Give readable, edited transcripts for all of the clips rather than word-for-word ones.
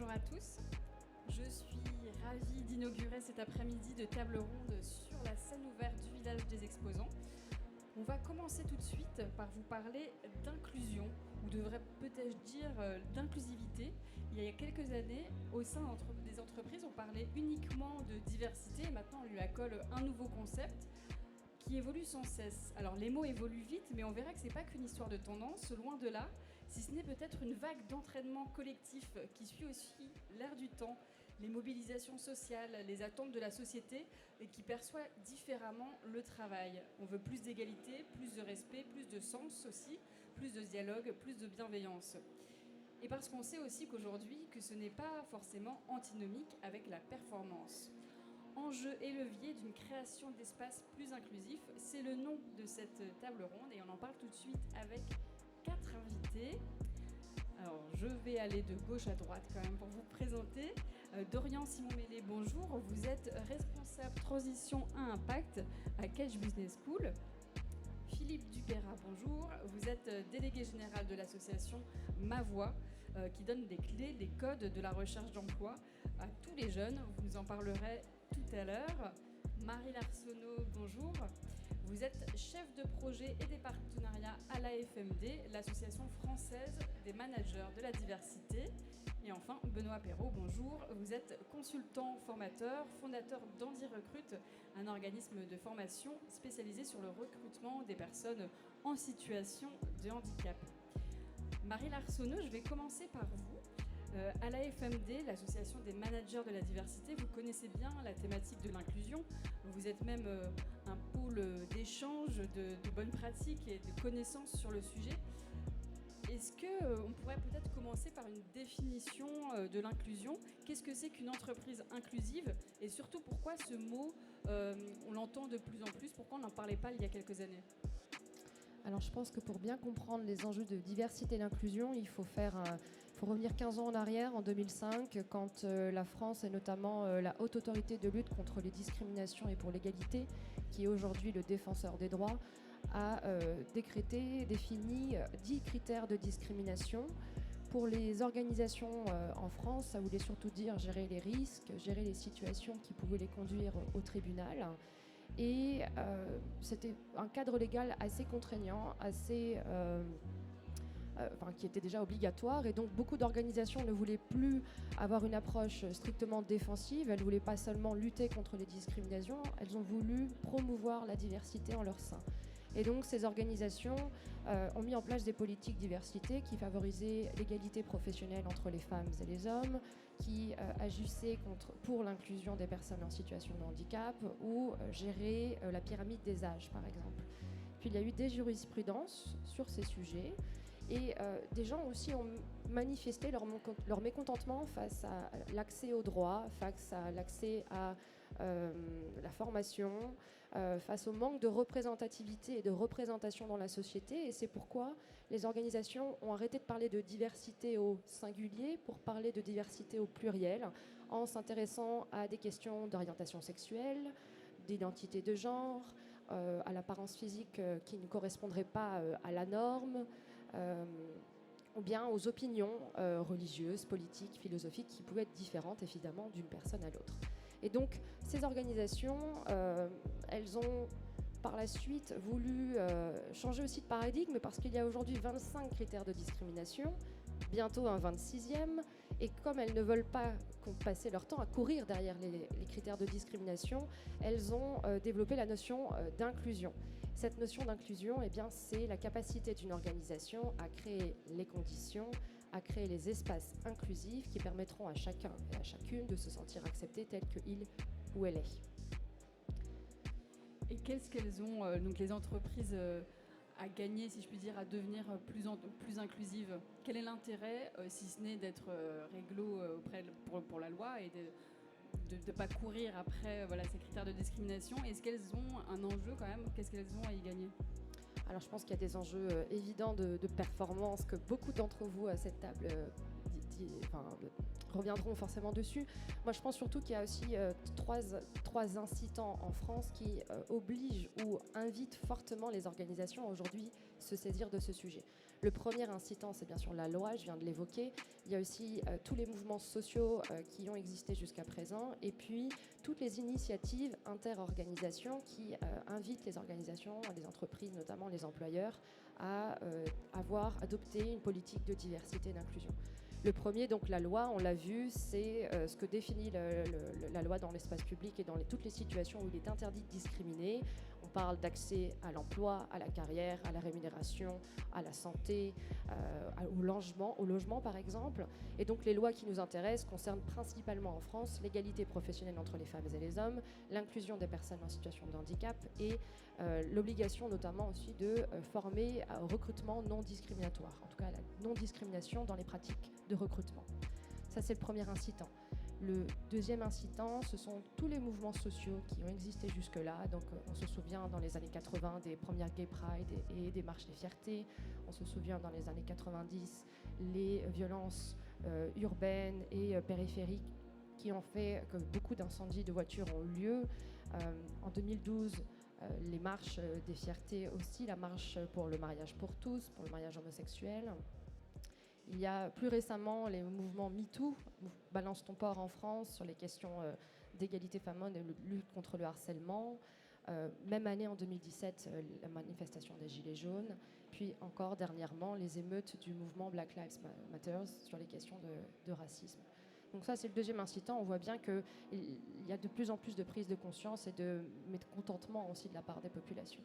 bonjour à tous. Je suis ravie d'inaugurer cet après-midi de table ronde sur la scène ouverte du village des exposants. On va commencer tout de suite par vous parler d'inclusion, ou devrait peut-être dire d'inclusivité. Il y a quelques années, au sein des entreprises, on parlait uniquement de diversité et maintenant on lui accole un nouveau concept qui évolue sans cesse. Alors les mots évoluent vite, mais on verra que ce n'est pas qu'une histoire de tendance, loin de là, si ce n'est peut-être une vague d'entraînement collectif qui suit aussi l'air du temps, les mobilisations sociales, les attentes de la société et qui perçoit différemment le travail. On veut plus d'égalité, plus de respect, plus de sens aussi, plus de dialogue, plus de bienveillance. Et parce qu'on sait aussi qu'aujourd'hui, que ce n'est pas forcément antinomique avec la performance. Enjeu et levier d'une création d'espaces plus inclusifs, c'est le nom de cette table ronde et on en parle tout de suite avec 4 invités. Alors je vais aller de gauche à droite quand même pour vous présenter. Dorian Simon-Mélé, bonjour, vous êtes responsable transition à impact à Cage Business School. Philippe Dupéra, bonjour, vous êtes délégué général de l'association Ma Voix qui donne des clés, des codes de la recherche d'emploi à tous les jeunes, vous nous en parlerez tout à l'heure. Marie Larsonneau, bonjour. Vous êtes chef de projet et des partenariats à l'AFMD, l'association française des managers de la diversité. Et enfin, Benoît Perrault, bonjour. Vous êtes consultant formateur, fondateur d'Andy Recrute, un organisme de formation spécialisé sur le recrutement des personnes en situation de handicap. Marie Larsonneau, je vais commencer par vous. À l'AFMD, l'association des managers de la diversité, vous connaissez bien la thématique de l'inclusion. Vous êtes même un pôle d'échange de bonnes pratiques et de connaissances sur le sujet. Est-ce qu'on pourrait peut-être commencer par une définition de l'inclusion? Qu'est-ce que c'est qu'une entreprise inclusive? Et surtout, pourquoi ce mot, on l'entend de plus en plus? Pourquoi on n'en parlait pas il y a quelques années? Alors je pense que pour bien comprendre les enjeux de diversité et d'inclusion, il faut revenir 15 ans en arrière, en 2005, quand la France et notamment la Haute Autorité de lutte contre les discriminations et pour l'égalité, qui est aujourd'hui le défenseur des droits, a défini 10 critères de discrimination. Pour les organisations en France, ça voulait surtout dire gérer les risques, gérer les situations qui pouvaient les conduire au tribunal. Et c'était un cadre légal assez contraignant, qui était déjà obligatoire. Et donc beaucoup d'organisations ne voulaient plus avoir une approche strictement défensive. Elles ne voulaient pas seulement lutter contre les discriminations, elles ont voulu promouvoir la diversité en leur sein. Et donc ces organisations ont mis en place des politiques diversité qui favorisaient l'égalité professionnelle entre les femmes et les hommes, qui agissaient pour l'inclusion des personnes en situation de handicap ou géraient la pyramide des âges, par exemple. Puis il y a eu des jurisprudences sur ces sujets. Et des gens aussi ont manifesté leur mécontentement face à l'accès aux droits, face à l'accès à la formation, face au manque de représentativité et de représentation dans la société. Et c'est pourquoi les organisations ont arrêté de parler de diversité au singulier pour parler de diversité au pluriel, en s'intéressant à des questions d'orientation sexuelle, d'identité de genre, à l'apparence physique qui ne correspondrait pas à la norme, ou bien aux opinions religieuses, politiques, philosophiques qui pouvaient être différentes évidemment d'une personne à l'autre. Et donc ces organisations, elles ont par la suite voulu changer aussi de paradigme parce qu'il y a aujourd'hui 25 critères de discrimination, bientôt un 26e, et comme elles ne veulent pas passer leur temps à courir derrière les critères de discrimination, elles ont développé la notion d'inclusion. Cette notion d'inclusion, eh bien, c'est la capacité d'une organisation à créer les conditions, à créer les espaces inclusifs qui permettront à chacun et à chacune de se sentir accepté tel qu'il ou elle est. Et qu'est-ce qu'elles ont, donc les entreprises, à gagner, si je puis dire, à devenir plus inclusives? Quel est l'intérêt, si ce n'est d'être réglo pour la loi et de ne pas courir après ces critères de discrimination? Est-ce qu'elles ont un enjeu quand même? Qu'est-ce qu'elles ont à y gagner? Alors je pense qu'il y a des enjeux évidents de performance que beaucoup d'entre vous à cette table reviendront forcément dessus. Moi, je pense surtout qu'il y a aussi trois incitants en France qui obligent ou invitent fortement les organisations à aujourd'hui se saisir de ce sujet. Le premier incitant, c'est bien sûr la loi, je viens de l'évoquer. Il y a aussi tous les mouvements sociaux qui ont existé jusqu'à présent, et puis toutes les initiatives inter-organisations qui invitent les organisations, les entreprises, notamment les employeurs, à adopté une politique de diversité et d'inclusion. Le premier, donc la loi, on l'a vu, c'est ce que définit la loi dans l'espace public et dans toutes les situations où il est interdit de discriminer. On parle d'accès à l'emploi, à la carrière, à la rémunération, à la santé, au logement par exemple. Et donc les lois qui nous intéressent concernent principalement en France l'égalité professionnelle entre les femmes et les hommes, l'inclusion des personnes en situation de handicap et l'obligation notamment aussi de former au recrutement non discriminatoire, en tout cas la non-discrimination dans les pratiques de recrutement. Ça, c'est le premier incitant. Le deuxième incitant, ce sont tous les mouvements sociaux qui ont existé jusque-là. Donc, on se souvient dans les années 80 des premières Gay Pride et des marches des fiertés. On se souvient dans les années 90 les violences urbaines et périphériques qui ont fait que beaucoup d'incendies de voitures ont eu lieu. En 2012, les marches des fiertés aussi, la marche pour le mariage pour tous, pour le mariage homosexuel. Il y a plus récemment les mouvements MeToo, Balance ton port en France, sur les questions d'égalité femmes-hommes et de lutte contre le harcèlement. Même année, en 2017, la manifestation des Gilets jaunes. Puis encore dernièrement, les émeutes du mouvement Black Lives Matter sur les questions de racisme. Donc ça, c'est le deuxième incitant. On voit bien qu'il y a de plus en plus de prise de conscience et de mécontentement aussi de la part des populations.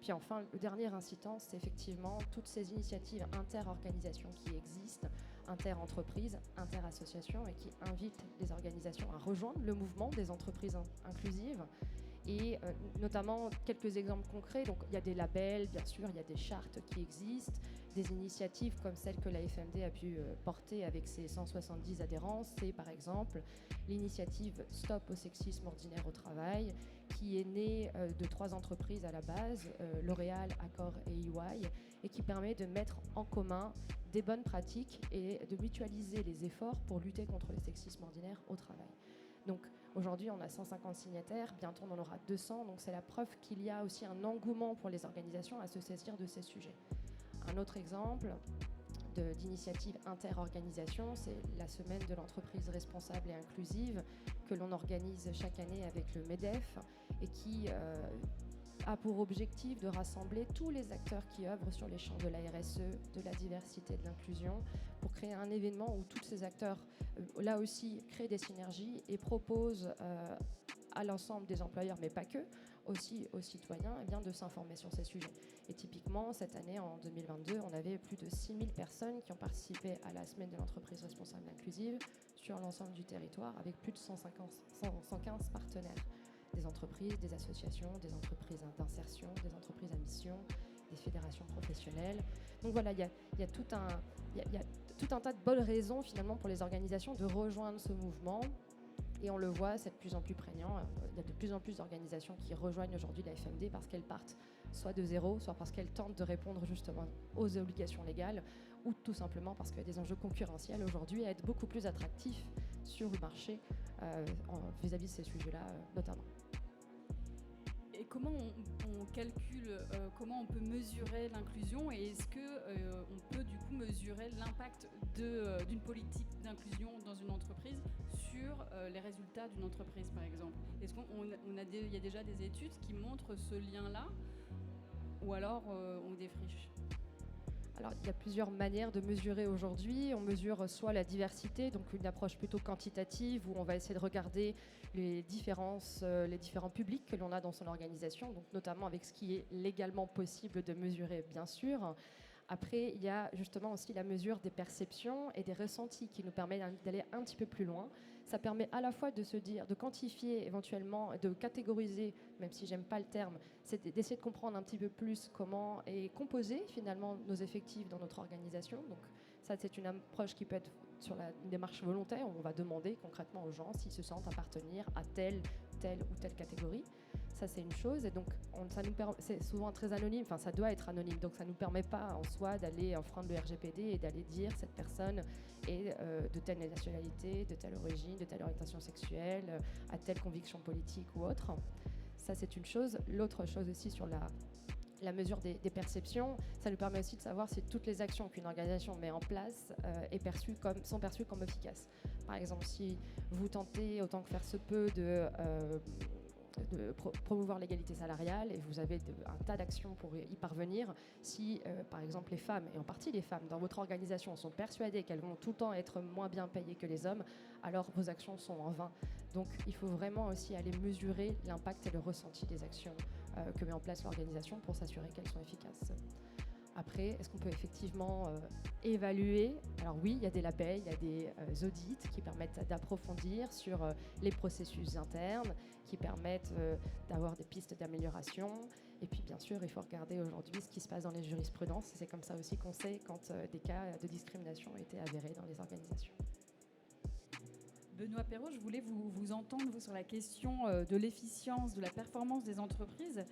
Puis enfin, le dernier incitant, c'est effectivement toutes ces initiatives inter-organisations qui existent, inter-entreprises, inter-associations, et qui invitent les organisations à rejoindre le mouvement des entreprises inclusives. Et notamment, quelques exemples concrets. Donc, il y a des labels, bien sûr, il y a des chartes qui existent, des initiatives comme celle que la FMD a pu porter avec ses 170 adhérents. C'est par exemple l'initiative Stop au sexisme ordinaire au travail, qui est née de 3 entreprises à la base, L'Oréal, Accor et EY, et qui permet de mettre en commun des bonnes pratiques et de mutualiser les efforts pour lutter contre le sexisme ordinaire au travail. Donc aujourd'hui, on a 150 signataires, bientôt on en aura 200, donc c'est la preuve qu'il y a aussi un engouement pour les organisations à se saisir de ces sujets. Un autre exemple d'initiative inter-organisation, c'est la semaine de l'entreprise responsable et inclusive que l'on organise chaque année avec le MEDEF et qui a pour objectif de rassembler tous les acteurs qui œuvrent sur les champs de la RSE, de la diversité et de l'inclusion pour créer un événement où tous ces acteurs, là aussi, créent des synergies et proposent à l'ensemble des employeurs, mais pas que, aussi aux citoyens, eh bien, de s'informer sur ces sujets. Et typiquement, cette année, en 2022, on avait plus de 6000 personnes qui ont participé à la semaine de l'entreprise responsable et inclusive sur l'ensemble du territoire, avec plus de 115 partenaires. Des entreprises, des associations, des entreprises d'insertion, des entreprises à mission, des fédérations professionnelles. Donc voilà, il y a tout un tas de bonnes raisons finalement pour les organisations de rejoindre ce mouvement. Et on le voit, c'est de plus en plus prégnant. Il y a de plus en plus d'organisations qui rejoignent aujourd'hui la FMD parce qu'elles partent soit de zéro, soit parce qu'elles tentent de répondre justement aux obligations légales, ou tout simplement parce qu'il y a des enjeux concurrentiels aujourd'hui à être beaucoup plus attractifs sur le marché vis-à-vis de ces sujets-là notamment. Et comment on calcule, comment on peut mesurer l'inclusion, et est-ce qu'on peut du coup mesurer l'impact d'une politique d'inclusion dans une entreprise sur les résultats d'une entreprise par exemple? Est-ce qu'il y a déjà des études qui montrent ce lien-là, ou alors on défriche? Alors, il y a plusieurs manières de mesurer aujourd'hui. On mesure soit la diversité, donc une approche plutôt quantitative, où on va essayer de regarder les différents publics que l'on a dans son organisation, donc notamment avec ce qui est légalement possible de mesurer, bien sûr. Après, il y a justement aussi la mesure des perceptions et des ressentis qui nous permet d'aller un petit peu plus loin. Ça permet à la fois de se dire, de quantifier éventuellement, de catégoriser, même si j'aime pas le terme, c'est d'essayer de comprendre un petit peu plus comment est composé finalement nos effectifs dans notre organisation. Donc ça, c'est une approche qui peut être sur une démarche volontaire, où on va demander concrètement aux gens s'ils se sentent appartenir à telle ou telle catégorie. Ça, c'est une chose. Et donc, c'est souvent très anonyme. Enfin, ça doit être anonyme. Donc, ça ne nous permet pas, en soi, d'aller enfreindre le RGPD et d'aller dire cette personne est de telle nationalité, de telle origine, de telle orientation sexuelle, à telle conviction politique ou autre. Ça, c'est une chose. L'autre chose aussi sur la mesure des perceptions, ça nous permet aussi de savoir si toutes les actions qu'une organisation met en place sont perçues comme efficaces. Par exemple, si vous tentez, autant que faire se peut, de promouvoir l'égalité salariale et vous avez un tas d'actions pour y parvenir, si par exemple les femmes, et en partie les femmes dans votre organisation sont persuadées qu'elles vont tout le temps être moins bien payées que les hommes, alors vos actions sont en vain. Donc il faut vraiment aussi aller mesurer l'impact et le ressenti des actions que met en place l'organisation pour s'assurer qu'elles sont efficaces. Après, est-ce qu'on peut effectivement évaluer? Alors oui, il y a des labels, il y a des audits qui permettent d'approfondir sur les processus internes, qui permettent d'avoir des pistes d'amélioration. Et puis bien sûr, il faut regarder aujourd'hui ce qui se passe dans les jurisprudences. C'est comme ça aussi qu'on sait quand des cas de discrimination ont été avérés dans les organisations. Benoît Perrault, je voulais vous entendre sur la question de l'efficience, de la performance des entreprises,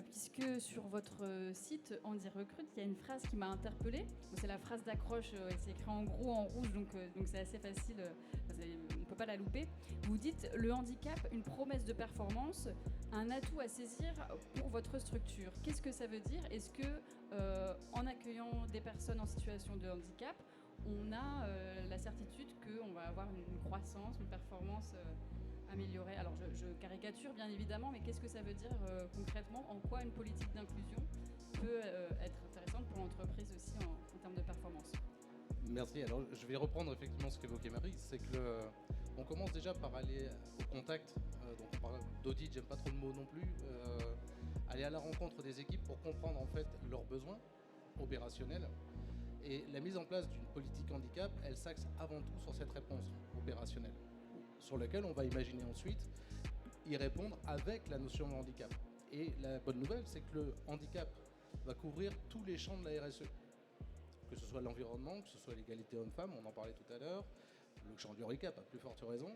puisque sur votre site Andy Recrute, il y a une phrase qui m'a interpellée. C'est la phrase d'accroche, c'est écrit en gros en rouge, donc c'est assez facile, on ne peut pas la louper. Vous dites « Le handicap, une promesse de performance, un atout à saisir pour votre structure ». Qu'est-ce que ça veut dire? Est-ce que en accueillant des personnes en situation de handicap, on a la certitude qu'on va avoir une croissance, une performance améliorée? Alors je caricature bien évidemment, mais qu'est-ce que ça veut dire concrètement? En quoi une politique d'inclusion peut être intéressante pour l'entreprise aussi en termes de performance? Merci. Alors je vais reprendre effectivement ce qu'évoquait Marie, c'est que on commence déjà par aller au contact, donc on parle d'audit, j'aime pas trop le mot non plus, aller à la rencontre des équipes pour comprendre en fait leurs besoins opérationnels. Et la mise en place d'une politique handicap, elle s'axe avant tout sur cette réponse opérationnelle, sur laquelle on va imaginer ensuite y répondre avec la notion de handicap. Et la bonne nouvelle, c'est que le handicap va couvrir tous les champs de la RSE, que ce soit l'environnement, que ce soit l'égalité homme-femme, on en parlait tout à l'heure, le champ du handicap à plus forte raison,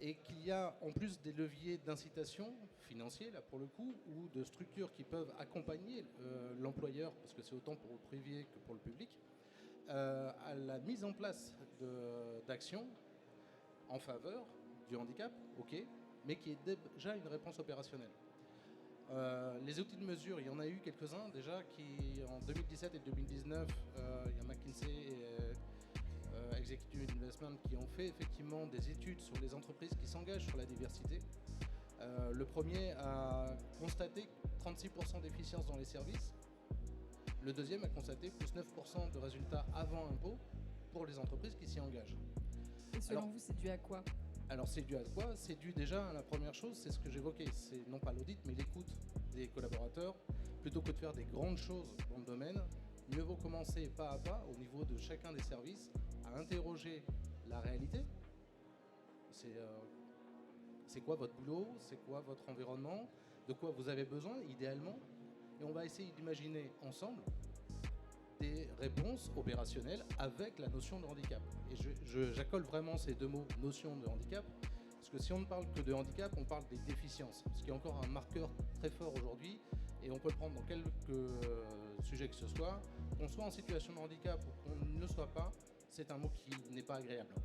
et qu'il y a en plus des leviers d'incitation financiers, là pour le coup, ou de structures qui peuvent accompagner l'employeur, parce que c'est autant pour le privé que pour le public, à la mise en place d'actions en faveur du handicap, ok, mais qui est déjà une réponse opérationnelle. Les outils de mesure, il y en a eu quelques-uns déjà qui, en 2017 et 2019, il y a McKinsey et Executive Investment qui ont fait effectivement des études sur les entreprises qui s'engagent sur la diversité. Le premier a constaté 36% d'efficience dans les services. Le deuxième a constaté plus 9% de résultats avant impôt pour les entreprises qui s'y engagent. Et selon vous, c'est dû à quoi? Alors c'est dû à quoi? C'est dû déjà à la première chose, c'est ce que j'évoquais, c'est non pas l'audit mais l'écoute des collaborateurs. Plutôt que de faire des grandes choses dans le domaine, mieux vaut commencer pas à pas au niveau de chacun des services à interroger la réalité. C'est quoi votre boulot? C'est quoi votre environnement? De quoi vous avez besoin idéalement? Et on va essayer d'imaginer ensemble des réponses opérationnelles avec la notion de handicap. Et j'accole vraiment ces deux mots, notion de handicap, parce que si on ne parle que de handicap, on parle des déficiences, ce qui est encore un marqueur très fort aujourd'hui, et on peut le prendre dans quelques sujets que ce soit. Qu'on soit en situation de handicap ou qu'on ne le soit pas, c'est un mot qui n'est pas agréable.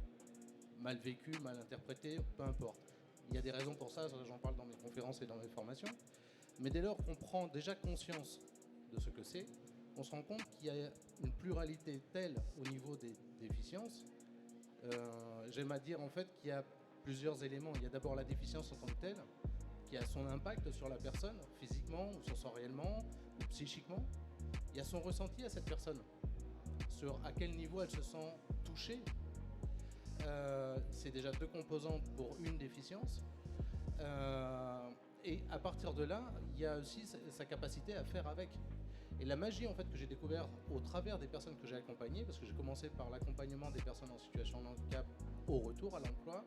Mal vécu, mal interprété, peu importe. Il y a des raisons pour ça, j'en parle dans mes conférences et dans mes formations. Mais dès lors qu'on prend déjà conscience de ce que c'est, on se rend compte qu'il y a une pluralité telle au niveau des déficiences. J'aime à dire en fait qu'il y a plusieurs éléments. Il y a d'abord la déficience en tant que telle, qui a son impact sur la personne, physiquement ou sensoriellement ou psychiquement. Il y a son ressenti à cette personne, sur à quel niveau elle se sent touchée. C'est déjà deux composantes pour une déficience. Et à partir de là, il y a aussi sa capacité à faire avec. Et la magie en fait que j'ai découvert au travers des personnes que j'ai accompagnées, parce que j'ai commencé par l'accompagnement des personnes en situation de handicap au retour à l'emploi,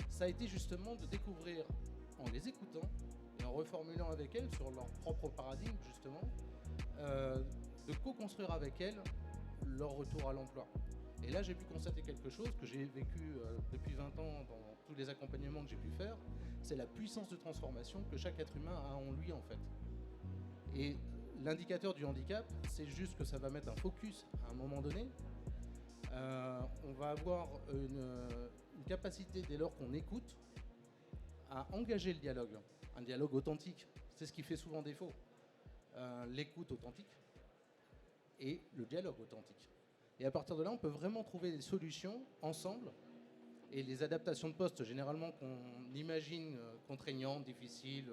ça a été justement de découvrir en les écoutant et en reformulant avec elles sur leur propre paradigme justement, de co-construire avec elles leur retour à l'emploi. Et là j'ai pu constater quelque chose que j'ai vécu depuis 20 ans dans tous les accompagnements que j'ai pu faire, c'est la puissance de transformation que chaque être humain a en lui en fait. Et l'indicateur du handicap, c'est juste que ça va mettre un focus à un moment donné. On va avoir une capacité, dès lors qu'on écoute, à engager le dialogue. Un dialogue authentique, c'est ce qui fait souvent défaut. L'écoute authentique et le dialogue authentique. Et à partir de là, on peut vraiment trouver des solutions ensemble. Et les adaptations de poste, généralement, qu'on imagine contraignantes, difficiles,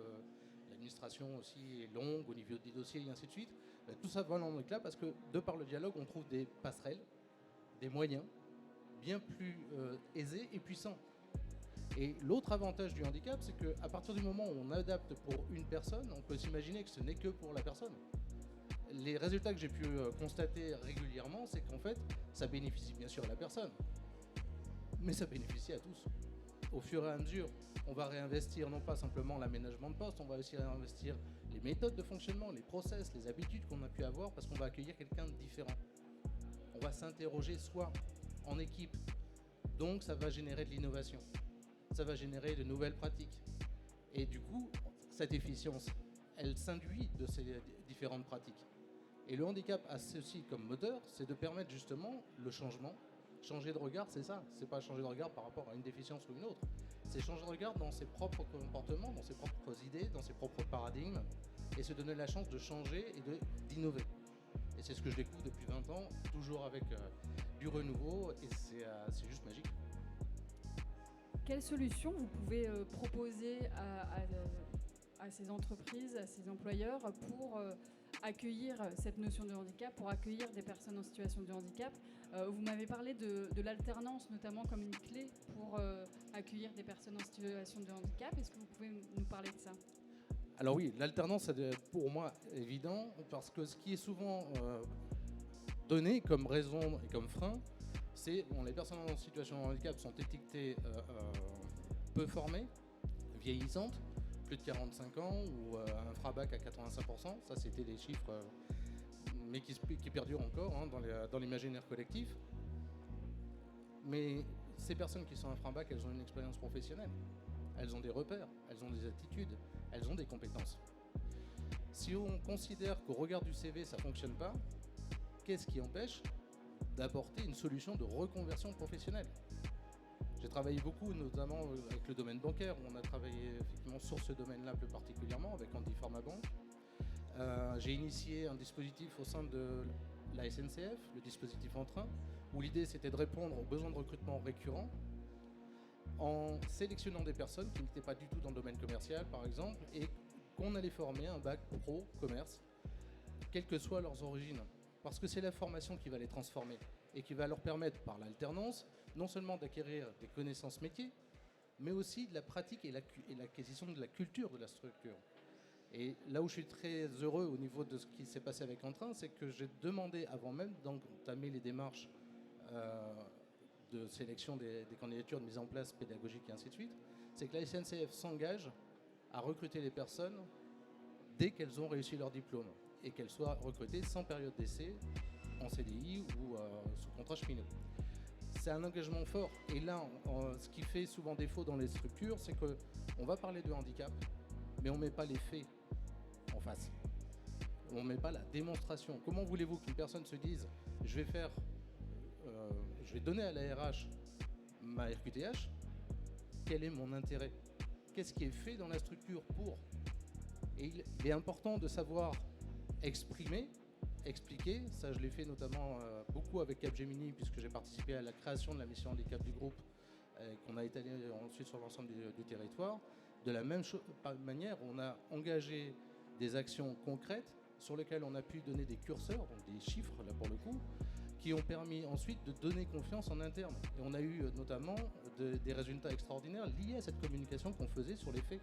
l'administration aussi est longue au niveau des dossiers et ainsi de suite, tout ça va dans l'éclat parce que, de par le dialogue, on trouve des passerelles, des moyens bien plus aisés et puissants. Et l'autre avantage du handicap, c'est qu'à partir du moment où on adapte pour une personne, on peut s'imaginer que ce n'est que pour la personne. Les résultats que j'ai pu constater régulièrement, c'est qu'en fait, ça bénéficie bien sûr à la personne, mais ça bénéficie à tous. Au fur et à mesure, on va réinvestir non pas simplement l'aménagement de poste, on va aussi réinvestir les méthodes de fonctionnement, les process, les habitudes qu'on a pu avoir, parce qu'on va accueillir quelqu'un de différent. On va s'interroger soit en équipe, donc ça va générer de l'innovation, ça va générer de nouvelles pratiques. Et du coup, cette efficience, elle s'induit de ces différentes pratiques. Et le handicap a ceci comme moteur, c'est de permettre justement le changement. Changer de regard, c'est ça. C'est pas changer de regard par rapport à une déficience ou une autre. C'est changer de regard dans ses propres comportements, dans ses propres idées, dans ses propres paradigmes, et se donner la chance de changer et d'innover. Et c'est ce que je découvre depuis 20 ans, toujours avec du renouveau, et c'est juste magique. Quelles solutions vous pouvez proposer à ces entreprises, à ces employeurs pour accueillir cette notion de handicap, pour accueillir des personnes en situation de handicap? Vous m'avez parlé de l'alternance notamment comme une clé pour accueillir des personnes en situation de handicap. Est-ce que vous pouvez nous parler de ça? Alors oui, l'alternance, c'est pour moi évident, parce que ce qui est souvent donné comme raison et comme frein, c'est les personnes en situation de handicap sont étiquetées peu formées, vieillissantes, plus de 45 ans ou un FRABAC à 85%. Ça, c'était des chiffres, mais qui perdurent encore dans l'imaginaire collectif. Mais ces personnes qui sont un FRABAC, elles ont une expérience professionnelle. Elles ont des repères, elles ont des attitudes, elles ont des compétences. Si on considère qu'au regard du CV, ça ne fonctionne pas, qu'est-ce qui empêche d'apporter une solution de reconversion professionnelle? J'ai travaillé beaucoup, notamment avec le domaine bancaire, où on a travaillé effectivement sur ce domaine-là plus particulièrement, avec Andy Pharmabank. J'ai initié un dispositif au sein de la SNCF, le dispositif en train, où l'idée c'était de répondre aux besoins de recrutement récurrents en sélectionnant des personnes qui n'étaient pas du tout dans le domaine commercial, par exemple, et qu'on allait former un bac pro commerce, quelles que soient leurs origines. Parce que c'est la formation qui va les transformer et qui va leur permettre, par l'alternance, non seulement d'acquérir des connaissances métiers, mais aussi de la pratique et l'acquisition de la culture de la structure. Et là où je suis très heureux au niveau de ce qui s'est passé avec Entrain, c'est que j'ai demandé, avant même d'entamer les démarches de sélection des candidatures, de mise en place pédagogique et ainsi de suite, c'est que la SNCF s'engage à recruter les personnes dès qu'elles ont réussi leur diplôme et qu'elles soient recrutées sans période d'essai, en CDI ou sous contrat cheminot. C'est un engagement fort. Et là, ce qui fait souvent défaut dans les structures, c'est qu'on va parler de handicap, mais on ne met pas les faits en face. On ne met pas la démonstration. Comment voulez-vous qu'une personne se dise « je vais donner à la RH ma RQTH, quel est mon intérêt? Qu'est-ce qui est fait dans la structure pour ?» Et il est important de savoir exprimer, expliquer. Ça, je l'ai fait notamment beaucoup avec Capgemini, puisque j'ai participé à la création de la mission handicap du groupe, qu'on a étalé ensuite sur l'ensemble du territoire. De la même manière, on a engagé des actions concrètes sur lesquelles on a pu donner des curseurs, donc des chiffres là pour le coup, qui ont permis ensuite de donner confiance en interne. Et on a eu notamment des résultats extraordinaires liés à cette communication qu'on faisait sur les faits.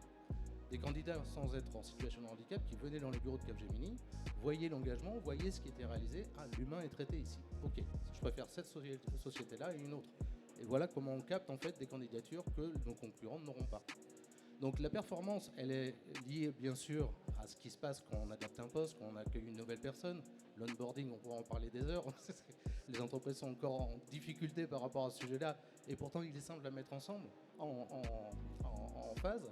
Des candidats sans être en situation de handicap qui venaient dans les bureaux de Capgemini, voyaient l'engagement, voyaient ce qui était réalisé. Ah, l'humain est traité ici. Ok, je préfère cette société-là et une autre. Et voilà comment on capte en fait des candidatures que nos concurrents n'auront pas. Donc la performance, elle est liée bien sûr à ce qui se passe quand on adapte un poste, quand on accueille une nouvelle personne. L'onboarding, on pourra en parler des heures. Les entreprises sont encore en difficulté par rapport à ce sujet-là, et pourtant il est simple à mettre ensemble, en phase.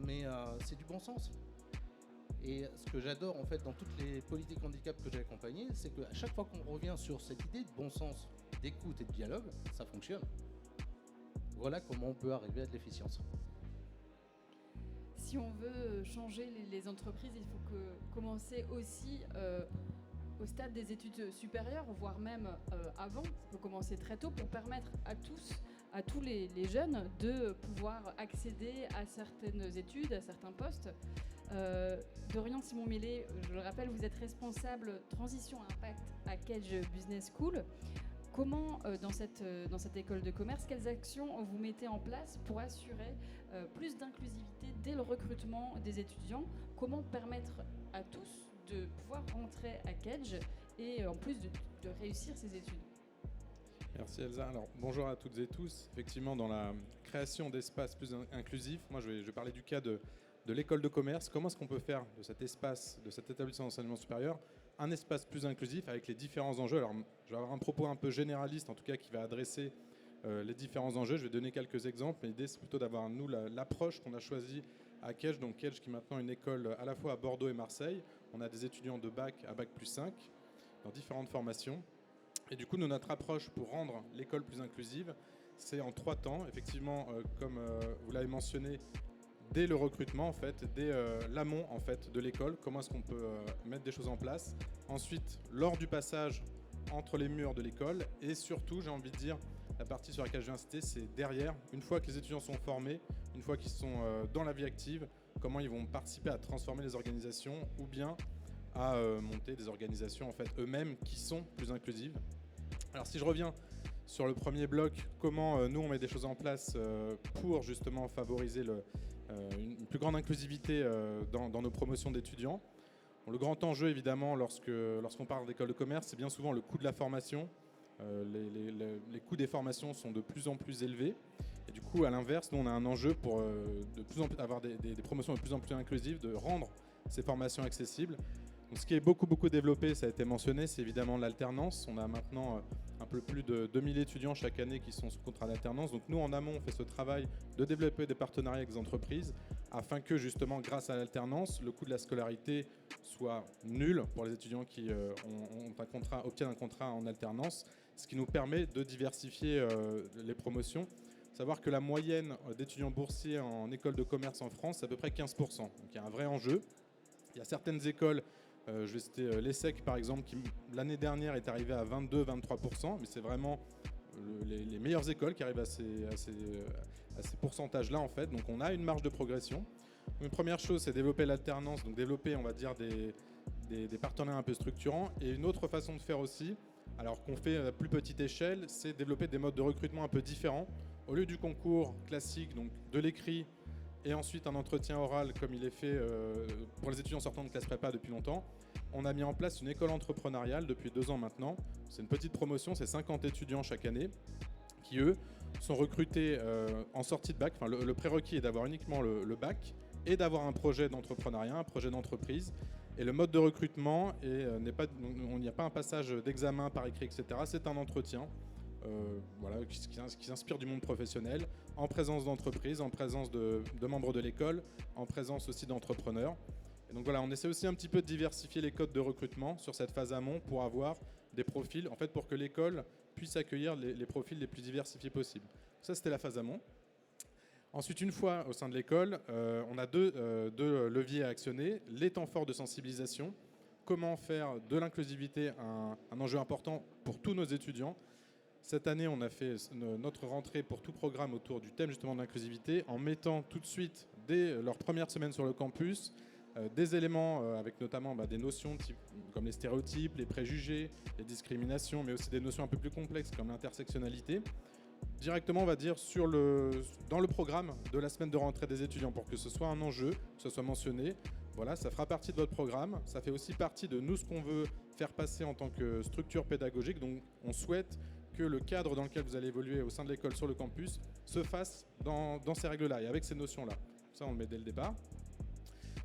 Mais c'est du bon sens. Et ce que j'adore en fait dans toutes les politiques handicap que j'ai accompagnées, c'est qu'à chaque fois qu'on revient sur cette idée de bon sens, d'écoute et de dialogue, ça fonctionne. Voilà comment on peut arriver à de l'efficience. Si on veut changer les entreprises, il faut commencer aussi au stade des études supérieures, voire même avant. Ça peut commencer très tôt pour permettre à tous les jeunes de pouvoir accéder à certaines études, à certains postes. Dorian Simon-Mellet, je le rappelle, vous êtes responsable transition impact à Kedge Business School. Comment, dans cette école de commerce, quelles actions vous mettez en place pour assurer plus d'inclusivité dès le recrutement des étudiants? Comment permettre à tous de pouvoir rentrer à Kedge et en plus de réussir ses études? Merci Elsa. Alors, bonjour à toutes et tous. Effectivement, dans la création d'espaces plus inclusifs, moi je vais parler du cas de l'école de commerce. Comment est-ce qu'on peut faire de cet espace, de cet établissement d'enseignement supérieur, un espace plus inclusif avec les différents enjeux? Alors, je vais avoir un propos un peu généraliste, en tout cas, qui va adresser les différents enjeux. Je vais donner quelques exemples, mais l'idée, c'est plutôt d'avoir, nous, l'approche qu'on a choisie à Kedge. Donc, Kedge, qui est maintenant une école à la fois à Bordeaux et Marseille. On a des étudiants de bac à bac plus 5 dans différentes formations. Et du coup, notre approche pour rendre l'école plus inclusive, c'est en 3 temps. Effectivement, comme vous l'avez mentionné, dès le recrutement, en fait, dès l'amont en fait, de l'école, comment est-ce qu'on peut mettre des choses en place. Ensuite, lors du passage entre les murs de l'école, et surtout, j'ai envie de dire, la partie sur laquelle je viens inciter, c'est derrière, une fois que les étudiants sont formés, une fois qu'ils sont dans la vie active, comment ils vont participer à transformer les organisations ou bien à monter des organisations en fait, eux-mêmes qui sont plus inclusives. Alors si je reviens sur le premier bloc, comment nous on met des choses en place pour justement favoriser une plus grande inclusivité dans nos promotions d'étudiants. Bon, le grand enjeu évidemment lorsqu'on parle d'école de commerce, c'est bien souvent le coût de la formation. Les coûts des formations sont de plus en plus élevés. Et du coup, à l'inverse, nous on a un enjeu pour de plus en plus avoir des promotions de plus en plus inclusives, de rendre ces formations accessibles. Donc, ce qui est beaucoup développé, ça a été mentionné, c'est évidemment l'alternance. On a maintenant un peu plus de 2000 étudiants chaque année qui sont sous contrat d'alternance. Donc nous, en amont, on fait ce travail de développer des partenariats avec des entreprises afin que, justement, grâce à l'alternance, le coût de la scolarité soit nul pour les étudiants qui obtiennent un contrat en alternance, ce qui nous permet de diversifier les promotions. Savoir que la moyenne d'étudiants boursiers en école de commerce en France, c'est à peu près 15%. Donc il y a un vrai enjeu. Il y a certaines écoles, je vais citer l'ESSEC par exemple, qui l'année dernière est arrivée à 22-23%, mais c'est vraiment les meilleures écoles qui arrivent à ces pourcentages-là en fait. Donc on a une marge de progression. Une première chose, c'est développer l'alternance, donc développer, on va dire, des partenariats un peu structurants. Et une autre façon de faire aussi, alors qu'on fait à plus petite échelle, c'est développer des modes de recrutement un peu différents. Au lieu du concours classique, donc de l'écrit, et ensuite un entretien oral comme il est fait pour les étudiants sortant de classe prépa depuis longtemps, on a mis en place une école entrepreneuriale depuis 2 ans maintenant. C'est une petite promotion, c'est 50 étudiants chaque année qui, eux, sont recrutés en sortie de bac. Enfin, le prérequis est d'avoir uniquement le bac et d'avoir un projet d'entrepreneuriat, un projet d'entreprise. Et le mode de recrutement, il n'y a pas un passage d'examen par écrit, etc. C'est un entretien. Qui s'inspire du monde professionnel, en présence d'entreprises, en présence de membres de l'école, en présence aussi d'entrepreneurs. Et donc voilà, on essaie aussi un petit peu de diversifier les codes de recrutement sur cette phase amont pour avoir des profils, en fait pour que l'école puisse accueillir les profils les plus diversifiés possibles. Ça, c'était la phase amont. Ensuite, une fois au sein de l'école, on a deux leviers à actionner. Les temps forts de sensibilisation, comment faire de l'inclusivité un enjeu important pour tous nos étudiants. Cette année, on a fait notre rentrée pour tout programme autour du thème justement de l'inclusivité en mettant tout de suite, dès leur première semaine sur le campus, des éléments avec notamment des notions comme les stéréotypes, les préjugés, les discriminations, mais aussi des notions un peu plus complexes comme l'intersectionnalité, directement, on va dire, dans le programme de la semaine de rentrée des étudiants pour que ce soit un enjeu, que ce soit mentionné. Voilà, ça fera partie de votre programme. Ça fait aussi partie de nous, ce qu'on veut faire passer en tant que structure pédagogique. Donc, on souhaite que le cadre dans lequel vous allez évoluer au sein de l'école sur le campus se fasse dans ces règles-là et avec ces notions-là. Ça, on le met dès le départ.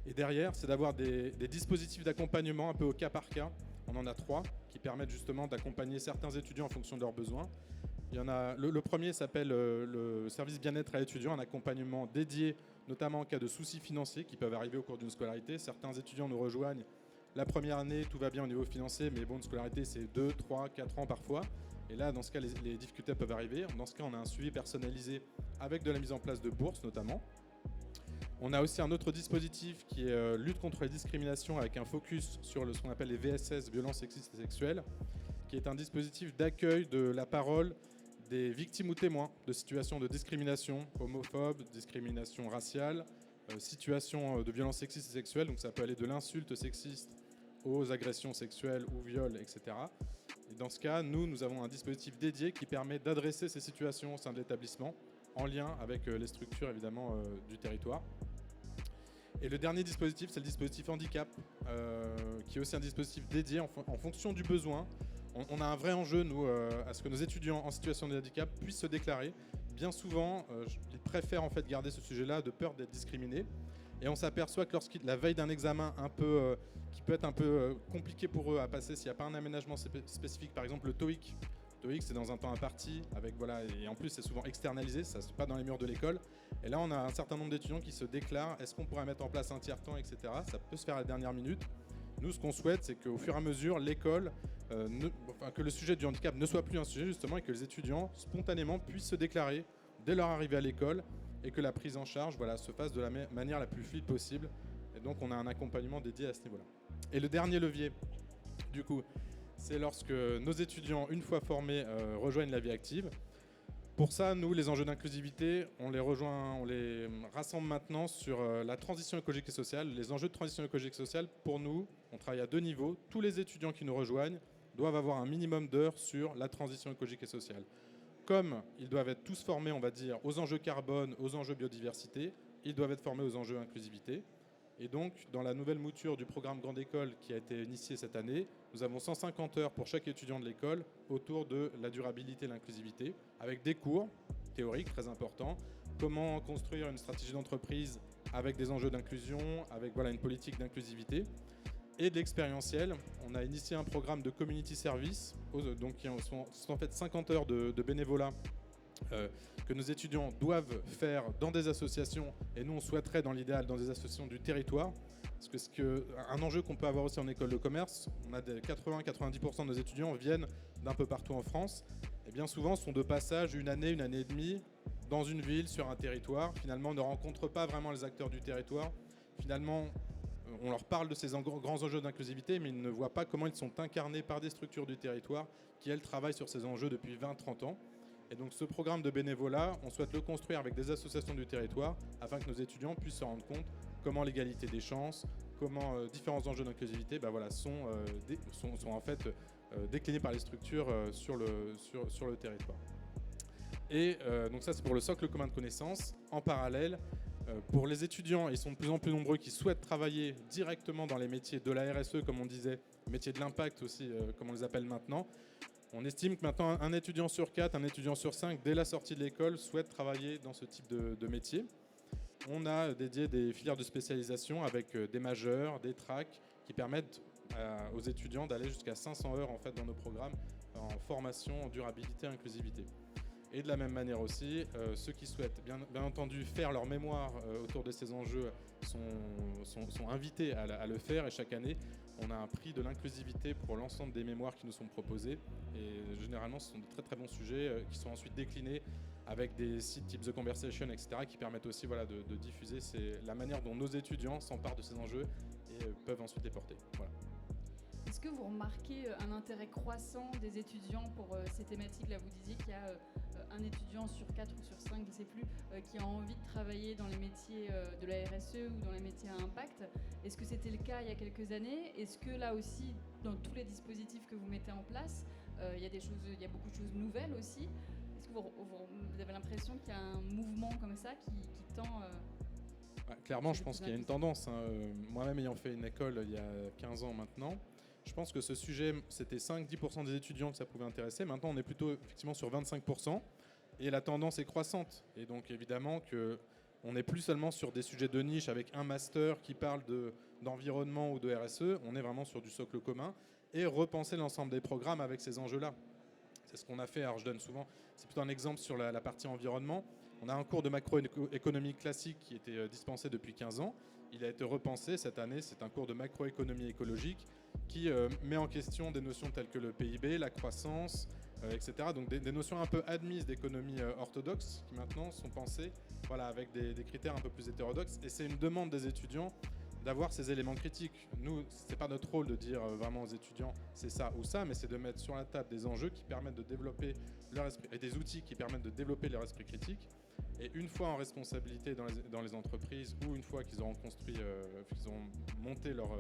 Et derrière, c'est d'avoir des dispositifs d'accompagnement un peu au cas par cas. On en a 3 qui permettent justement d'accompagner certains étudiants en fonction de leurs besoins. Il y en a, le premier s'appelle le service bien-être à étudiants, un accompagnement dédié notamment en cas de soucis financiers qui peuvent arriver au cours d'une scolarité. Certains étudiants nous rejoignent la première année, tout va bien au niveau financier, mais bon, une scolarité c'est 2, 3, 4 ans parfois. Et là, dans ce cas, les difficultés peuvent arriver. Dans ce cas, on a un suivi personnalisé avec de la mise en place de bourses notamment. On a aussi un autre dispositif qui est lutte contre les discriminations avec un focus sur ce qu'on appelle les VSS, violences sexistes et sexuelles, qui est un dispositif d'accueil de la parole des victimes ou témoins de situations de discrimination homophobe, discrimination raciale, situations de violences sexistes et sexuelles. Donc ça peut aller de l'insulte sexiste aux agressions sexuelles ou viols, etc. Et dans ce cas, nous avons un dispositif dédié qui permet d'adresser ces situations au sein de l'établissement en lien avec les structures évidemment du territoire. Et le dernier dispositif, c'est le dispositif handicap, qui est aussi un dispositif dédié en fonction du besoin. On a un vrai enjeu, nous, à ce que nos étudiants en situation de handicap puissent se déclarer. Bien souvent, ils préfèrent en fait garder ce sujet-là de peur d'être discriminés. Et on s'aperçoit que la veille d'un examen qui peut être un peu compliqué pour eux à passer s'il n'y a pas un aménagement spécifique, par exemple le TOEIC. Le TOEIC, c'est dans un temps imparti, et en plus c'est souvent externalisé, ça ne se fait pas dans les murs de l'école. Et là, on a un certain nombre d'étudiants qui se déclarent, est-ce qu'on pourrait mettre en place un tiers-temps, etc. Ça peut se faire à la dernière minute. Nous, ce qu'on souhaite, c'est qu'au fur et à mesure, l'école, que le sujet du handicap ne soit plus un sujet, justement, et que les étudiants, spontanément, puissent se déclarer dès leur arrivée à l'école, et que la prise en charge se fasse de la manière la plus fluide possible. Et donc, on a un accompagnement dédié à ce niveau-là. Et le dernier levier, du coup, c'est lorsque nos étudiants, une fois formés, rejoignent la vie active. Pour ça, nous, les enjeux d'inclusivité, on les rassemble maintenant sur la transition écologique et sociale. Les enjeux de transition écologique et sociale, pour nous, on travaille à 2 niveaux. Tous les étudiants qui nous rejoignent doivent avoir un minimum d'heures sur la transition écologique et sociale. Comme ils doivent être tous formés, on va dire, aux enjeux carbone, aux enjeux biodiversité, ils doivent être formés aux enjeux inclusivité. Et donc, dans la nouvelle mouture du programme Grande École qui a été initié cette année, nous avons 150 heures pour chaque étudiant de l'école autour de la durabilité et l'inclusivité, avec des cours théoriques très importants, comment construire une stratégie d'entreprise avec des enjeux d'inclusion, avec une politique d'inclusivité, et de l'expérientiel. On a initié un programme de community service, donc qui sont en fait 50 heures de bénévolat que nos étudiants doivent faire dans des associations, et nous on souhaiterait dans l'idéal dans des associations du territoire, parce que un enjeu qu'on peut avoir aussi en école de commerce, on a 80-90% de nos étudiants viennent d'un peu partout en France, et bien souvent sont de passage une année et demie dans une ville, sur un territoire, finalement ne rencontrent pas vraiment les acteurs du territoire, finalement on leur parle de ces grands enjeux d'inclusivité, mais ils ne voient pas comment ils sont incarnés par des structures du territoire qui, elles, travaillent sur ces enjeux depuis 20-30 ans. Et donc ce programme de bénévolat, on souhaite le construire avec des associations du territoire afin que nos étudiants puissent se rendre compte comment l'égalité des chances, comment différents enjeux d'inclusivité sont en fait déclinés par les structures sur le territoire. Et donc ça c'est pour le socle commun de connaissances. En parallèle, pour les étudiants, ils sont de plus en plus nombreux qui souhaitent travailler directement dans les métiers de la RSE, comme on disait, métiers de l'impact aussi, comme on les appelle maintenant. On estime que maintenant, un étudiant sur 4, un étudiant sur 5, dès la sortie de l'école, souhaite travailler dans ce type de métier. On a dédié des filières de spécialisation avec des majeurs, des tracks, qui permettent aux étudiants d'aller jusqu'à 500 heures en fait, dans nos programmes en formation, durabilité, inclusivité. Et de la même manière aussi, ceux qui souhaitent bien entendu faire leur mémoire autour de ces enjeux sont invités à le faire, et chaque année, on a un prix de l'inclusivité pour l'ensemble des mémoires qui nous sont proposés. Et généralement, ce sont de très très bons sujets qui sont ensuite déclinés avec des sites type The Conversation, etc., qui permettent aussi de diffuser la manière dont nos étudiants s'emparent de ces enjeux et peuvent ensuite les porter. Voilà. Est-ce que vous remarquez un intérêt croissant des étudiants pour ces thématiques-là? Vous disiez qu'il y a un étudiant sur 4 ou sur 5, je ne sais plus, qui a envie de travailler dans les métiers de la RSE ou dans les métiers à impact. Est-ce que c'était le cas il y a quelques années? Est-ce que là aussi, dans tous les dispositifs que vous mettez en place, il y a beaucoup de choses nouvelles aussi? Est-ce que vous avez l'impression qu'il y a un mouvement comme ça qui tend... Clairement, je pense qu'il y a une tendance. Moi-même ayant fait une école il y a 15 ans maintenant, je pense que ce sujet, c'était 5-10% des étudiants que ça pouvait intéresser. Maintenant, on est plutôt effectivement sur 25%. Et la tendance est croissante. Et donc, évidemment, que On n'est plus seulement sur des sujets de niche avec un master qui parle d'environnement ou de RSE, on est vraiment sur du socle commun et repenser l'ensemble des programmes avec ces enjeux-là. C'est ce qu'on a fait. Alors je donne souvent, c'est plutôt un exemple sur la partie environnement. On a un cours de macroéconomie classique qui était dispensé depuis 15 ans. Il a été repensé cette année, c'est un cours de macroéconomie écologique qui met en question des notions telles que le PIB, la croissance, etc. Donc des notions un peu admises d'économie orthodoxe qui maintenant sont pensées avec des critères un peu plus hétérodoxes. Et c'est une demande des étudiants d'avoir ces éléments critiques. Nous, ce n'est pas notre rôle de dire vraiment aux étudiants c'est ça ou ça, mais c'est de mettre sur la table des enjeux qui permettent de développer leur esprit, et des outils qui permettent de développer leur esprit critique. Et une fois en responsabilité dans les entreprises ou une fois qu'ils auront construit, qu'ils auront monté leur